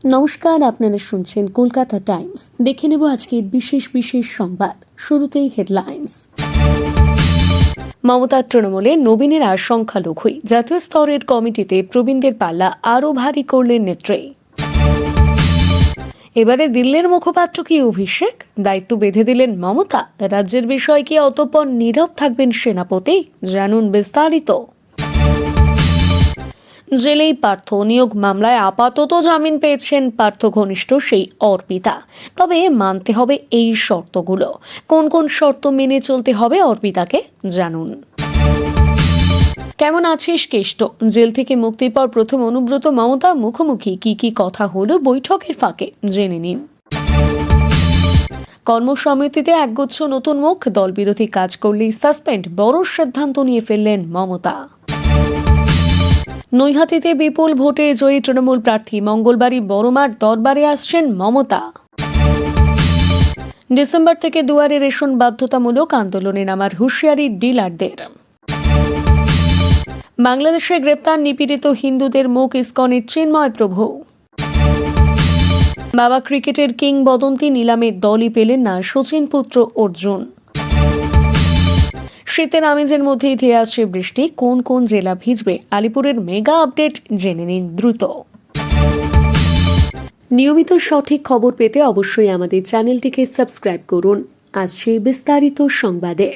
নমস্কার, আপনারা শুনছেন কলকাতা টাইমস। দেখে নেব আজকের বিশেষ বিশেষ সংবাদ। শুরুতেই হেডলাইন্স। মমতার তৃণমূলে নবীনেরা সংখ্যালঘুই, জাতীয় স্তরের কমিটিতে প্রবীণদের পাল্লা আরও ভারী করলেন নেত্রী। এবারে দিল্লির মুখপাত্র কি অভিষেক, দায়িত্ব বেঁধে দিলেন মমতা। রাজ্যের বিষয় কি অতঃপর নীরব থাকবেন সেনাপতি? জানুন বিস্তারিত। জেলেই পার্থ নিয়োগ মামলায় আপাতত জামিন পেয়েছেন পার্থ ঘনিষ্ঠ সেই অর্পিতা। তবে মানতে হবে এই শর্তগুলো। কোন কোন শর্ত মেনে চলতে হবে অর্পিতাকে, জানুন। কেমন আছিস কেষ্ট? জেল থেকে মুক্তির পর প্রথম অনুব্রত মমতা মুখোমুখি, কি কি কথা হলো বৈঠকের ফাঁকে জেনে নিন। কর্মসমিতিতে একগুচ্ছ নতুন মুখ, দলবিরোধী কাজ করলেই সাসপেন্ড, বড় সিদ্ধান্ত নিয়ে ফেললেন মমতা। নৈহাটিতে বিপুল ভোটে জয়ী তৃণমূল প্রার্থী, মঙ্গলবারই বড়মার দরবারে আসছেন মমতা। ডিসেম্বর থেকে দুয়ারে রেশন বাধ্যতামূলক, আন্দোলনে নামার হুঁশিয়ারি ডিলারদের। বাংলাদেশে গ্রেপ্তার নিপীড়িত হিন্দুদের মুখ ইসকনের চিন্ময় প্রভু। বাবা ক্রিকেটের কিংবদন্তি নিলামে দলই পেলেন না সচিন পুত্র অর্জুন। শীতের আমেজের মধ্যেই ধেয়ে আসছে বৃষ্টি, কোন কোন জেলা ভিজবে আলিপুরের মেগা আপডেট জেনে নিন দ্রুত। নিয়মিত সঠিক খবর পেতে অবশ্যই আমাদের চ্যানেলটিকে সাবস্ক্রাইব করুন। আজ সেই বিস্তারিত সংবাদে।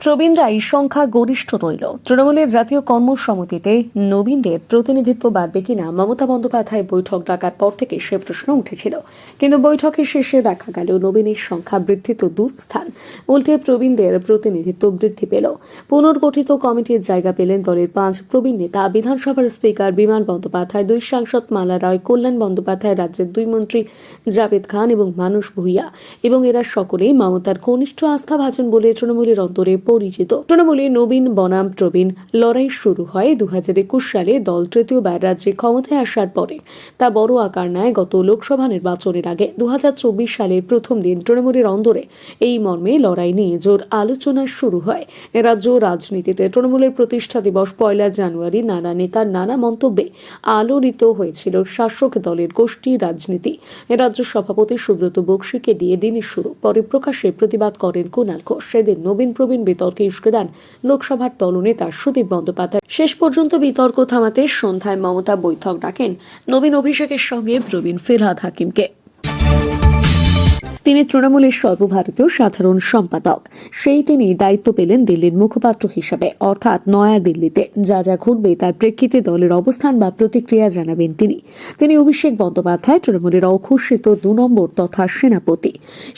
প্রবীণরাই সংখ্যা গরিষ্ঠ রইল। তৃণমূলের জাতীয় কর্মসমিতিতে নবীনদের প্রতিনিধিত্ব বাড়বে কিনা মমতা বন্দ্যোপাধ্যায় বৈঠক ডাকার পর থেকে সে প্রশ্ন উঠেছিল, কিন্তু বৈঠকের শেষে দেখা গেল নবীনের সংখ্যা বৃদ্ধি তো দূরস্থান, উল্টে প্রবীণদের প্রতিনিধিত্ব বৃদ্ধি পেল। পুনর্গঠিত কমিটির জায়গা পেলেন দলের 5 প্রবীণ নেতা, বিধানসভার স্পিকার বিমান বন্দ্যোপাধ্যায়, 2 সাংসদ মালা রায়, কল্যাণ বন্দ্যোপাধ্যায়, রাজ্যের 2 মন্ত্রী জাভেদ খান এবং মানুষ ভূঁইয়া, এবং এরা সকলেই মমতার ঘনিষ্ঠ আস্থাভাজন বলে তৃণমূলের অন্তরে পরিচিত। তৃণমূলে নবীন বনাম প্রবীণ লড়াই শুরু হয় 2021 সালে দল তৃতীয়বার রাজ্যে ক্ষমতায় আসার পরে। তা বড় আকার নেয় গত লোকসভা নির্বাচনের আগে। 2024 সালের প্রথম দিন তৃণমূলের অন্দরে এই মর্মে লড়াই নিয়ে জোর আলোচনা শুরু হয়। রাজ্য রাজনীতিতে তৃণমূলের প্রতিষ্ঠা দিবস 1 জানুয়ারি নানা নেতার নানা মন্তব্যে আলোড়িত হয়েছিল শাসক দলের গোষ্ঠী রাজনীতি। রাজ্য সভাপতি সুব্রত বক্সিকে দিয়ে দিনের শুরু, পরে প্রকাশ্যে প্রতিবাদ করেন কুণাল ঘোষ। সেদিন নবীন প্রবীণ বিতর্কে উস্কে দেন লোকসভার দলনেতা সুদীপ বন্দ্যোপাধ্যায়। শেষ পর্যন্ত বিতর্ক থামাতে সন্ধ্যায় মমতা বৈঠক ডাকেন নবীন অভিষেকের সঙ্গে প্রবীণ ফিরহাদ হাকিমকে। তিনি তৃণমূলের সর্বভারতীয় সাধারণ সম্পাদক। তিনি দায়িত্ব পেলেন দিল্লির মুখপাত্র হিসেবে, অর্থাৎ নয়া দিল্লিতে যা যা ঘটবে তার প্রেক্ষিতে দলের অবস্থান বা প্রতিক্রিয়া জানাবেন তিনি। অভিষেক বন্দ্যোপাধ্যায় তৃণমূলের অঘোষিত 2 নম্বর তথা সেনাপতি।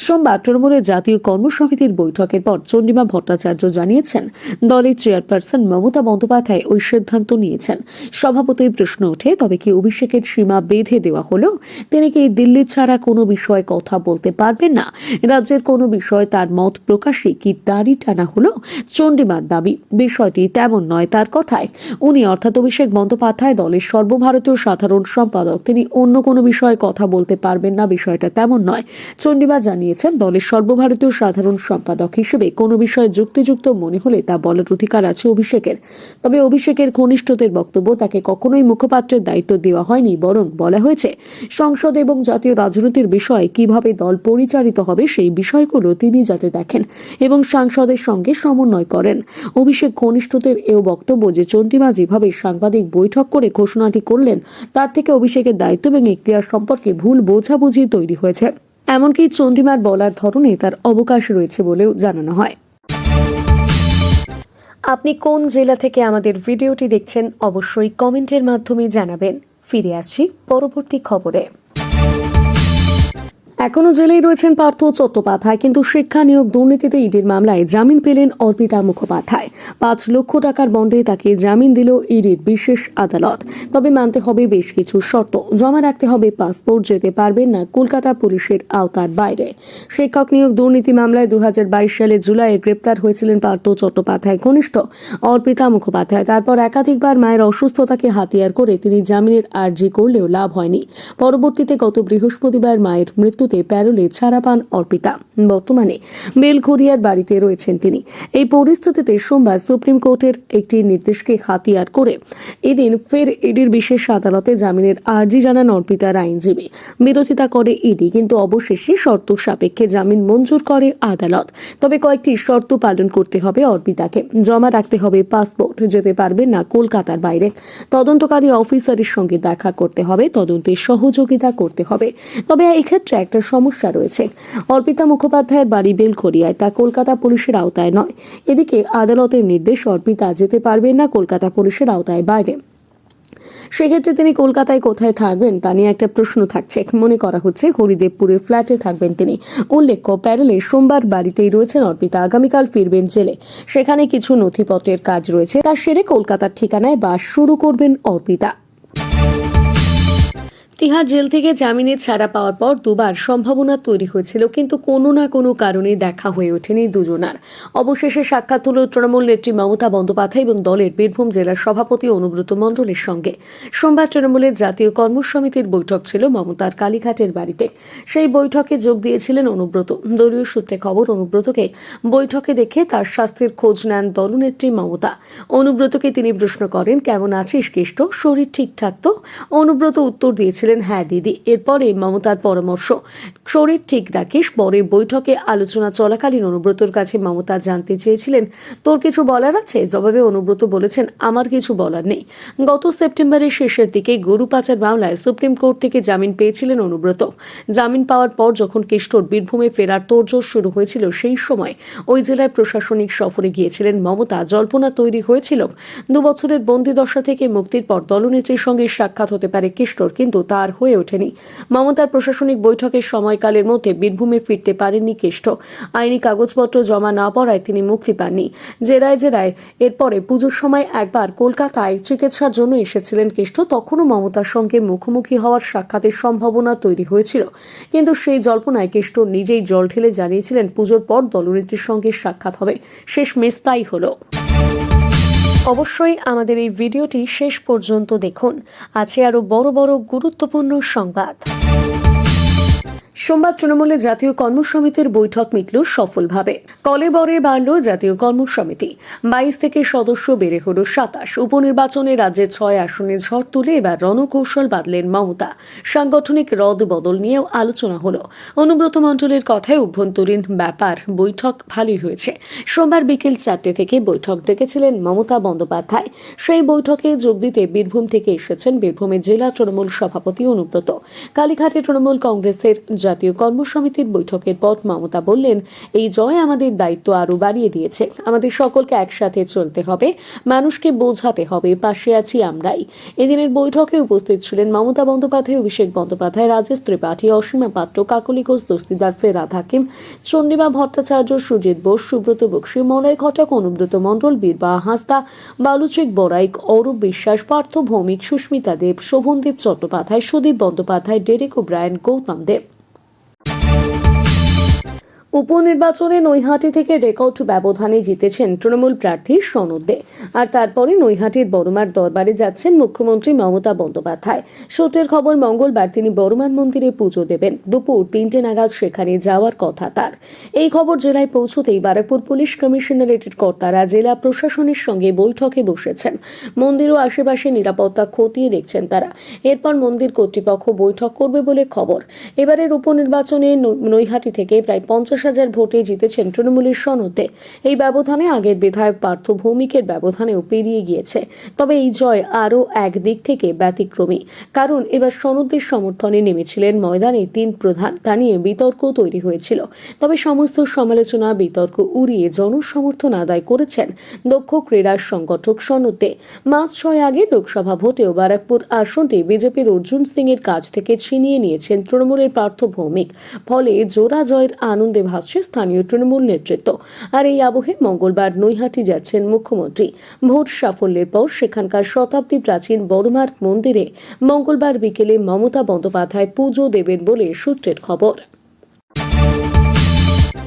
সোমবার তৃণমূলের জাতীয় কর্মসমিতির বৈঠকের পর চন্দ্রিমা ভট্টাচার্য জানিয়েছেন, দলের চেয়ারপারসন মমতা বন্দ্যোপাধ্যায় ওই সিদ্ধান্ত নিয়েছেন। সভাপতির প্রশ্ন ওঠে, তবে কি অভিষেকের সীমা বেঁধে দেওয়া হলো? তিনি কি দিল্লি ছাড়া কোনো বিষয়ে কথা বলতে পারবেন না? রাজ্যের কোনো বিষয় তার মত প্রকাশে কি দাড়ি টানা হলো? চন্ডিমার দাবি, বিষয়টি তেমন নয় তার কথায়। উনি অর্থাৎ অভিষেক বন্দ্যোপাধ্যায় দলের সর্বভারতীয় সাধারণ সম্পাদক, তিনি অন্য কোনো বিষয়ে কথা বলতে পারবেন না, বিষয়টা তেমন নয়। চন্ডিমা জানিয়েছেন, দলের সর্বভারতীয় সাধারণ সম্পাদক হিসেবে কোনো বিষয়ে যুক্তিযুক্ত মনে হলে তা বলার অধিকার আছে অভিষেকের। তবে অভিষেকের ঘনিষ্ঠদের বক্তব্য, তাকে কখনোই মুখপাত্রের দায়িত্ব দেওয়া হয়নি, বরং বলা হয়েছে সংসদ এবং জাতীয় রাজনীতির বিষয়ে কিভাবে দল পরিচালিত হবে সেই বিষয়গুলো তিনি যাতে দেখেন এবং সাংসদের সঙ্গে সমন্বয় করেন। অভিষেক ঘনিষ্ঠদের এও বক্তব্য যে চন্দ্রিমা যেভাবে সাংবাদিক বৈঠক করে ঘোষণাটি করলেন, তার থেকে অভিষেকের দায়িত্ব এবং এখতিয়ার সম্পর্কে ভুল বোঝাবুঝি তৈরি হয়েছে। এমনকি চন্দ্রিমার বলার ধরনে তার অবকাশ রয়েছে বলেও জানানো হয়। আপনি কোন জেলা থেকে আমাদের ভিডিওটি দেখছেন অবশ্যই কমেন্টের মাধ্যমে জানাবেন। ফিরে আসছি পরবর্তী খবরে। এখনো জেলেই রয়েছেন পার্থ চট্টোপাধ্যায়, কিন্তু শিক্ষা নিয়োগ দুর্নীতিতে ইডির মামলায় জামিন পেলেন অর্পিতা মুখোপাধ্যায়। 5 লক্ষ টাকার বন্ডে তাকে জামিন দিল ইডির বিশেষ আদালত। তবে মানতে হবে বেশ কিছু শর্ত। জমা রাখতে হবে পাসপোর্ট, যেতে পারবেন না কলকাতা পুলিশের আওতার বাইরে। শিক্ষক নিয়োগ দুর্নীতি মামলায় 2022 সালে জুলাইয়ে গ্রেপ্তার হয়েছিলেন পার্থ চট্টোপাধ্যায় ঘনিষ্ঠ অর্পিতা মুখোপাধ্যায়। তারপর একাধিকবার মায়ের অসুস্থতাকে হাতিয়ার করে তিনি জামিনের আর্জি করলেও লাভ হয়নি। পরবর্তীতে গত বৃহস্পতিবার মায়ের মৃত্যু পুজোতে প্যারোলে ছাড়া পান অর্পিতা। বর্তমানে বেলঘরিয়ার বাড়িতে রয়েছেন তিনি। এই পরিস্থিতিতে সোমবার সুপ্রিম কোর্টের একটি নির্দেশকে হাতিয়ার করে এদিন ফের ইডির বিশেষ আদালতে জামিনের আর্জি জানান অর্পিতার আইনজীবী। বিরোধিতা করে ইডি, কিন্তু অবশেষে শর্ত সাপেক্ষে জামিন মঞ্জুর করে আদালত। তবে কয়েকটি শর্ত পালন করতে হবে অর্পিতাকে। জমা রাখতে হবে পাসপোর্ট, যেতে পারবেন না কলকাতার বাইরে, তদন্তকারী অফিসারের সঙ্গে দেখা করতে হবে, তদন্তে সহযোগিতা করতে হবে। তবে এক্ষেত্রে একটা সমস্যা রয়েছে। অর্পিতা মুখোপাধ্যায়ের বাড়ি বেলঘরিয়ায়, তা কলকাতা পুলিশের আওতায় নয়। এদিকে আদালতের নির্দেশ, অর্পিতা যেতে পারবেন না কলকাতা পুলিশের আওতায় বাইরে। সেক্ষেত্রে তিনি কলকাতায় কোথায় থাকবেন তা নিয়ে একটা প্রশ্ন থাকছে। মনে করা হচ্ছে হরিদেবপুরের ফ্ল্যাটে থাকবেন তিনি। উল্লেখ্য, প্যারেলে সোমবার বাড়িতেই রয়েছেন অর্পিতা। আগামীকাল ফিরবেন জেলে। সেখানে কিছু নথিপত্রের কাজ রয়েছে, তা সেরে কলকাতার ঠিকানায় বাস শুরু করবেন অর্পিতা। তিহার জেল থেকে জামিনে ছাড়া পাওয়ার পর দুবার সম্ভাবনা তৈরি হয়েছিল, কিন্তু কোনো না কোনো কারণে দেখা হয়ে ওঠেনি দুজনার। অবশেষে সাক্ষাৎ হল তৃণমূল নেত্রী মমতা বন্দ্যোপাধ্যায় এবং দলের বীরভূম জেলার সভাপতি অনুব্রত মণ্ডলের সঙ্গে। সোমবার তৃণমূলের জাতীয় কর্মসমিতির বৈঠক ছিল মমতার কালীঘাটের বাড়িতে। সেই বৈঠকে যোগ দিয়েছিলেন অনুব্রত। দলীয় সূত্রে খবর, অনুব্রতকে বৈঠকে দেখে তার স্বাস্থ্যের খোঁজ নেন দলনেত্রী মমতা। অনুব্রতকে তিনি প্রশ্ন করেন, কেমন আছিস কেষ্ট, শরীর ঠিকঠাক তো? অনুব্রত উত্তর দিয়েছিলেন, হ্যাঁ দিদি। এরপরে মমতার পরামর্শ, শরীর ঠিক রাখিস। পরে বৈঠকে আলোচনা চলাকালীন অনুব্রতর কাছে মমতা জানতে চেয়েছিলেন, তোর কিছু বলার আছে? জবাবে অনুব্রত বলেছেন, আমার কিছু বলার নেই। গত সেপ্টেম্বরের শেষের দিকে গরু পাচার মামলায় সুপ্রিম কোর্ট থেকে জামিন পেয়েছিলেন অনুব্রত। জামিন পাওয়ার পর যখন কেষ্টর বীরভূমে ফেরার তোড়জোড় শুরু হয়েছিল, সেই সময় ওই জেলায় প্রশাসনিক সফরে গিয়েছিলেন মমতা। জল্পনা তৈরি হয়েছিল 2 বছরের বন্দিদশা থেকে মুক্তির পর দলনেত্রীর সঙ্গে সাক্ষাৎ হতে পারে কেষ্টর, কিন্তু তার হয়ে ওঠেনি। মমতার প্রশাসনিক বৈঠকের সময়কালের মধ্যে বীরভূমে ফিরতে পারেননি কেষ্ট। আইনি কাগজপত্র জমা না পড়ায় তিনি মুক্তি পাননি। জেরায় এরপরে পুজোর সময় একবার কলকাতায় চিকিৎসার জন্য এসেছিলেন কেষ্ট। তখনও মমতার সঙ্গে মুখোমুখি হওয়ার সাক্ষাতের সম্ভাবনা তৈরি হয়েছিল, কিন্তু সেই জল্পনায় কেষ্ট নিজেই জল ঢেলে জানিয়েছিলেন পুজোর পর দলনেত্রীর সঙ্গে সাক্ষাৎ হবে। শেষমেশ তাই হলো। অবশ্যই আমাদের এই ভিডিওটি শেষ পর্যন্ত দেখুন। আছে আরো বড় বড় গুরুত্বপূর্ণ সংবাদ। সোমবার তৃণমূলের জাতীয় কর্মসমিতির বৈঠক মিটল সফলভাবে। কলেবরে বাড়ল জাতীয় কর্মসমিতি। 22 থেকে সদস্য বেড়ে হল 27। উপনির্বাচনে রাজ্যে 6 আসনে ঝড় তুলে এবার রণকৌশল বাঁধলেন মমতা। সাংগঠনিক রদ বদল নিয়েও আলোচনা হলো। অনুব্রত মণ্ডলের কথায় অভ্যন্তরীণ ব্যাপার, বৈঠক ভালোই হয়েছে। সোমবার বিকেল 4টে থেকে বৈঠক ডেকেছিলেন মমতা বন্দ্যোপাধ্যায়। সেই বৈঠকে যোগ দিতে বীরভূম থেকে এসেছেন বীরভূমের জেলা তৃণমূল সভাপতি অনুব্রত। কালীঘাটে তৃণমূল কংগ্রেসের জাতীয় কর্মসমিতির বৈঠকের পর মমতা বললেন, এই জয় আমাদের দায়িত্ব আরো বাড়িয়ে দিয়েছে। আমাদের সকলকে একসাথে চলতে হবে, মানুষকে বোঝাতে হবে, পাশে আছি আমরাই। এদিনের বৈঠকে উপস্থিত ছিলেন মমতা বন্দ্যোপাধ্যায়, অভিষেক বন্দ্যোপাধ্যায়, রাজেশ ত্রিপাঠী, অসীমা পাত্র, কাকলি ঘোষ, দস্তিদার ফেরাদ হাকিম, চন্ডিমা ভট্টাচার্য, সুজিত বোস, সুব্রত বক্সী, মলয় ঘটক, অনুব্রত মণ্ডল, বীরবা হাঁসদা, বালুচিক বড়াইক, অরূপ বিশ্বাস, পার্থ ভৌমিক, সুস্মিতা দেব, শোভনদেব চট্টোপাধ্যায়, সুদীপ বন্দ্যোপাধ্যায়, ডেরেক ওব্রায়ন, গৌতম দেব। উপনির্বাচনে নৈহাটি থেকে রেকর্ড ব্যবধানে জিতেছেন তৃণমূল প্রার্থী সনদ দে। আর তারপরে নৈহাটির বড়মার দরবারে যাচ্ছেন মুখ্যমন্ত্রী মমতা বন্দ্যোপাধ্যায়। সূত্রের খবর, মঙ্গলবার তিনি বড়মান মন্দিরে পুজো দেবেন। দুপুর 3টে নাগাদ সেখানে যাওয়ার কথা তার। এই খবর জেলায় পৌঁছতেই ব্যারাকপুর পুলিশ কমিশনারেটের কর্তারা জেলা প্রশাসনের সঙ্গে বৈঠকে বসেছেন। মন্দির ও আশেপাশে নিরাপত্তা খতিয়ে দেখছেন তারা। এরপর মন্দির কর্তৃপক্ষ বৈঠক করবে বলে খবর। এবারের উপনির্বাচনে নৈহাটি থেকে প্রায় 50,000 ভোটে জিতেছেন তৃণমূলের সনদ দে। এই ব্যবধানে আগের বিধায়ক পার্থ ভৌমিকের ব্যবধানেও পেরিয়ে গিয়েছে। তবে এই জয় আরও একদিক থেকে ব্যতিক্রমী, কারণ এবার সনদের সমর্থনে নেমেছিলেন ময়দানে 3 প্রধান। তা নিয়ে বিতর্ক তৈরি হয়েছিল। তবে সমস্ত সমালোচনা বিতর্ক উড়িয়ে জনসমর্থন আদায় করেছেন দক্ষ ক্রীড়া সংগঠক সনদ দে। মাস 6 আগে লোকসভা ভোটেও ব্যারাকপুর আসনটি বিজেপির অর্জুন সিং এর কাছ থেকে ছিনিয়ে নিয়েছেন তৃণমূলের পার্থ ভৌমিক। ফলে জোড়া জয়ের আনন্দে ভাসছে স্থানীয় তৃণমূল নেতৃত্ব। আর এই আবহে মঙ্গলবার নৈহাটি যাচ্ছেন মুখ্যমন্ত্রী। ভোট সাফল্যের পর সেখানকার শতাব্দী প্রাচীন বড়মার মন্দিরে মঙ্গলবার বিকেলে মমতা বন্দ্যোপাধ্যায় পুজো দেবেন বলে সূত্রের খবর।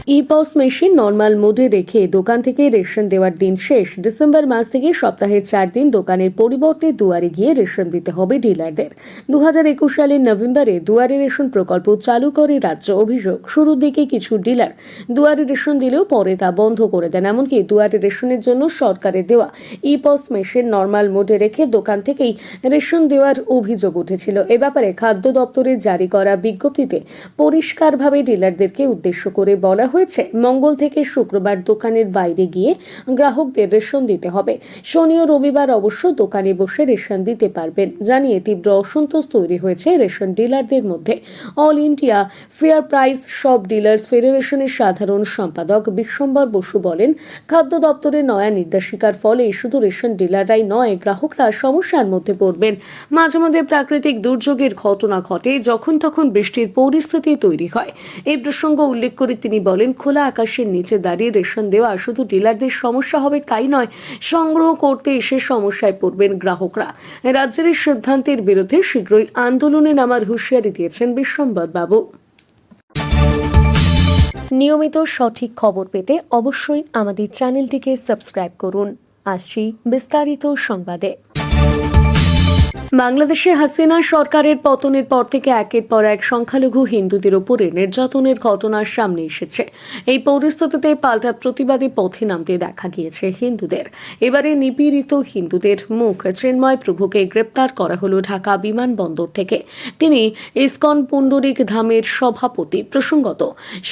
ই-পস মেশিন নর্মাল মোডে রেখে দোকান থেকে রেশন দেওয়ার দিন শেষ। ডিসেম্বর মাস থেকে সপ্তাহে 4 দিন দোকানের পরিবর্তে দুয়ারে গিয়ে রেশন দিতে হবে ডিলারদের। 2021 সালের নভেম্বরে দুয়ারে রেশন প্রকল্প চালু করে রাজ্য। অভিযোগ, শুরুর দিকে কিছু ডিলার দুয়ারে রেশন দিলেও পরে তা বন্ধ করে দেন। এমনকি দুয়ারে রেশনের জন্য সরকারের দেওয়া ই-পস মেশিন নর্মাল মোডে রেখে দোকান থেকেই রেশন দেওয়ার অভিযোগ উঠেছিল। এ ব্যাপারে খাদ্য দপ্তরের জারি করা বিজ্ঞপ্তিতে পরিষ্কারভাবে ডিলারদেরকে উদ্দেশ্য করে বলা হয়েছে, মঙ্গল থেকে শুক্রবার দোকানের বাইরে গিয়ে গ্রাহকদের রেশন দিতে হবে। শনি ও রবিবার অবশ্য দোকানে বসে রেশন দিতে পারবেন। জানিয়ে তীব্র অসন্তোষ তৈরি হয়েছে রেশন ডিলারদের মধ্যে। অল ইন্ডিয়া ফেয়ার প্রাইস সব ডিলার্স ফেডারেশনের সাধারণ সম্পাদক বিশ্বম্বর বসু বলেন, খাদ্য দপ্তরের নয়া নির্দেশিকার ফলে শুধু রেশন ডিলাররাই নয়, গ্রাহকরা সমস্যার মধ্যে পড়বেন। মাঝে মধ্যে প্রাকৃতিক দুর্যোগের ঘটনা ঘটে, যখন তখন বৃষ্টির পরিস্থিতি তৈরি হয়। এই প্রসঙ্গ উল্লেখ করে তিনি বলেন, খোলা আকাশের নিচে দাঁড়িয়ে রেশন দেওয়া শুধু ডিলারদের সমস্যা হবে তাই নয়, সংগ্রহ করতে এসে সমস্যায় পড়বেন গ্রাহকরা। রাজ্যের এই সিদ্ধান্তের বিরুদ্ধে শীঘ্রই আন্দোলনে নামার হুঁশিয়ারি দিয়েছেন বিশ্বম্বর বাবু। নিয়মিত সঠিক খবর পেতে অবশ্যই আমাদের চ্যানেলটিকে সাবস্ক্রাইব করুন। আসছি বিস্তারিত সংবাদে। বাংলাদেশে হাসিনা সরকারের পতনের পর থেকে একের পর এক সংখ্যালঘু হিন্দুদের উপরে নির্যাতনের ঘটনা সামনে এসেছে। এই পরিস্থিতিতে পাল্টা প্রতিবাদী পথে নামতে দেখা গিয়েছে হিন্দুদের। এবারে নিপীড়িত হিন্দুদের মুখ চিন্ময় প্রভুকে গ্রেপ্তার করা হলো ঢাকা বিমানবন্দর থেকে। তিনি ইসকন পুণ্ডরিক ধামের সভাপতি। প্রসঙ্গত,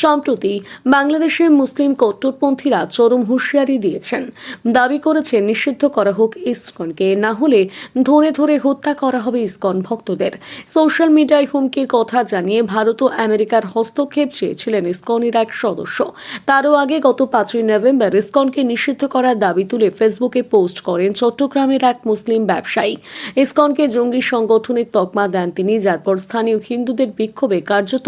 সম্প্রতি বাংলাদেশের মুসলিম কট্টরপন্থীরা চরম হুঁশিয়ারি দিয়েছেন, দাবি করেছেন নিষিদ্ধ করা হোক ইসকনকে, না হলে ধরে ধরে হত্যা করা হবে ইসকন ভক্তদের। সোশ্যাল মিডিয়ায় হুমকির কথা জানিয়ে ভারত ও আমেরিকার হস্তক্ষেপ চেয়েছিলেন ইসকনের এক সদস্য। তারও আগে গত 5 নভেম্বর ইসকনকে নিষিদ্ধ করার দাবি তুলে ফেসবুকে পোস্ট করেন চট্টগ্রামের এক মুসলিম ব্যবসায়ী। ইসকনকে জঙ্গি সংগঠনের তকমা দেন তিনি, যার পর স্থানীয় হিন্দুদের বিক্ষোভে কার্যত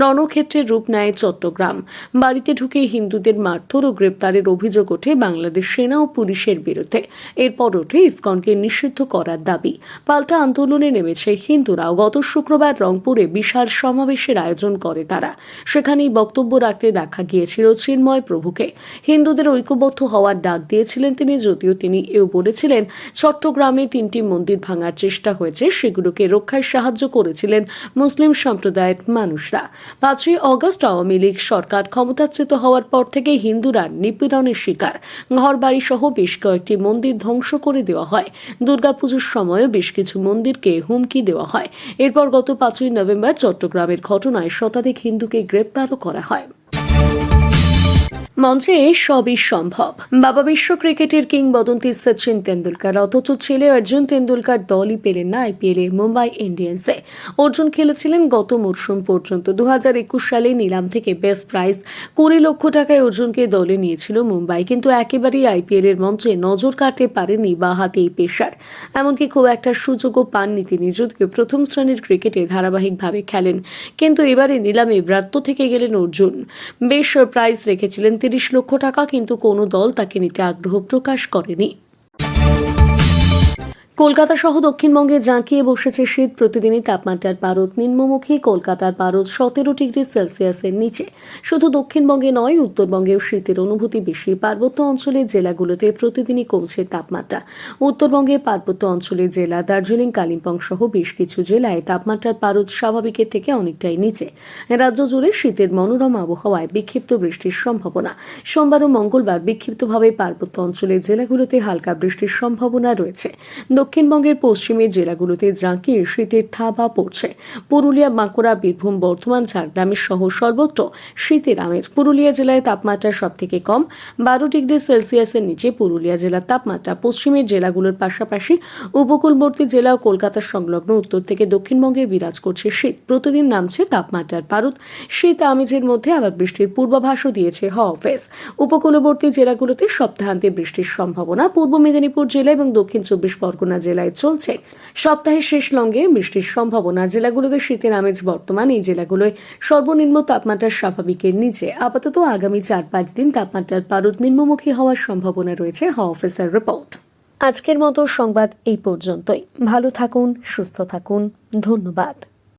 রণক্ষেত্রের রূপ নেয় চট্টগ্রাম। বাড়িতে ঢুকে হিন্দুদের মারধর ও গ্রেপ্তারের অভিযোগ ওঠে বাংলাদেশ সেনা ও পুলিশের বিরুদ্ধে। এরপর ওঠে ইসকনকে নিষিদ্ধ করার দাবি। পাল্টা আন্দোলনে নেমেছে হিন্দুরাও। গত শুক্রবার রংপুরে বিশাল সমাবেশের আয়োজন করে তারা। সেখানেই বক্তব্য রাখতে দেখা গিয়েছিল চিন্ময় প্রভুকে। হিন্দুদের ঐক্যবদ্ধ হওয়ার ডাক দিয়েছিলেন তিনি, যদিও তিনি এও বলেছিলেন চট্টগ্রামে 3টি মন্দির ভাঙার চেষ্টা হয়েছে, সেগুলোকে রক্ষায় সাহায্য করেছিলেন মুসলিম সম্প্রদায়ের মানুষরা। 5 অগস্ট আওয়ামী লীগ সরকার ক্ষমতাচ্যুত হওয়ার পর থেকে হিন্দুরা নিপীড়নের শিকার। ঘরবাড়ি সহ বেশ কয়েকটি মন্দির ধ্বংস করে দেওয়া হয়। দুর্গাপুজোর সময়ও বেশ কিছু মন্দিরকে হুমকি দেওয়া হয়। এরপর গত 5 নভেম্বর চট্টগ্রামের ঘটনায় শতাধিক হিন্দুকে গ্রেপ্তারও করা হয়। মঞ্চে সবই সম্ভব। বাবা বিশ্ব ক্রিকেটের কিংবদন্তি সচিন তেন্ডুলকার, অথচ ছেলে অর্জুন তেন্ডুলকার দলই পেলেন না আইপিএলে মুম্বাই ইন্ডিয়ান্সে। অর্জুন খেলেছিলেন গত মরশুম পর্যন্ত। 2021 সালে নিলাম থেকে বেস্ট প্রাইজ 20 লক্ষ টাকায় অর্জুনকে দলে নিয়েছিল মুম্বাই, কিন্তু একেবারেই আইপিএল এর মঞ্চে নজর কাটতে পারেননি বাঁহাতি এই পেসার। এমনকি খুব একটা সুযোগও পাননি তিনি, যদিও প্রথম শ্রেণীর ক্রিকেটে ধারাবাহিকভাবে খেলেন। কিন্তু এবারে নিলামে ব্রাত্য থেকে গেলেন অর্জুন। বেশ প্রাইজ রেখেছিলেন 30 লক্ষ টাকা, কিন্তু কোনো দল তাকে নিতে আগ্রহ প্রকাশ করেনি। কলকাতা সহ দক্ষিণবঙ্গে জাঁকিয়ে বসেছে শীত। প্রতিদিনই তাপমাত্রার পারদ নিম্নমুখী। কলকাতার পারদ 17 ডিগ্রি সেলসিয়াসের নিচে। শুধু দক্ষিণবঙ্গে নয়, উত্তরবঙ্গেও শীতের অনুভূতি বেশি। পার্বত্য অঞ্চলের জেলাগুলোতে প্রতিদিনই কমছে তাপমাত্রা। উত্তরবঙ্গে পার্বত্য অঞ্চলের জেলা দার্জিলিং, কালিম্পং সহ বেশ কিছু জেলায় তাপমাত্রার পারদ স্বাভাবিকের থেকে অনেকটাই নিচে। রাজ্য জুড়ে শীতের মনোরম আবহাওয়ায় বিক্ষিপ্ত বৃষ্টির সম্ভাবনা। সোমবার ও মঙ্গলবার বিক্ষিপ্তভাবে পার্বত্য অঞ্চলের জেলাগুলোতে হালকা বৃষ্টির সম্ভাবনা রয়েছে। দক্ষিণবঙ্গের পশ্চিমের জেলাগুলোতে জাঁকিয়ে শীতের থাবা পড়ছে। পুরুলিয়া, বাঁকুড়া, বীরভূম, বর্ধমান, ঝাড়গ্রামের সহ সর্বত্র শীতের আমেজ। পুরুলিয়া জেলায় তাপমাত্রা সবথেকে কম, 12 ডিগ্রি সেলসিয়াসের নিচে পুরুলিয়া জেলার তাপমাত্রা। পশ্চিমের জেলাগুলোর পাশাপাশি উপকূলবর্তী জেলা ও কলকাতা সংলগ্ন উত্তর থেকে দক্ষিণবঙ্গে বিরাজ করছে শীত। প্রতিদিন নামছে তাপমাত্রার পারদ। শীত আমেজের মধ্যে আবার বৃষ্টির পূর্বাভাসও দিয়েছে হাওয়া অফিস। উপকূলবর্তী জেলাগুলোতে সপ্তাহান্তে বৃষ্টির সম্ভাবনা। পূর্ব মেদিনীপুর জেলা এবং দক্ষিণ 24 পরগনা জেলায় চলছে সপ্তাহের শেষ লগ্নে বৃষ্টির সম্ভাবনা। জেলাগুলোতে শীতের আমেজ বর্তমান। এই জেলাগুলোয় সর্বনিম্ন তাপমাত্রা স্বাভাবিকের নিচে। আপাতত আগামী 4-5 দিন তাপমাত্রার পারদ নিম্নমুখী হওয়ার সম্ভাবনা রয়েছে, হাওয়া অফিসের রিপোর্ট। আজকের মতো সংবাদ এই পর্যন্তই। ভালো থাকুন, সুস্থ থাকুন, ধন্যবাদ।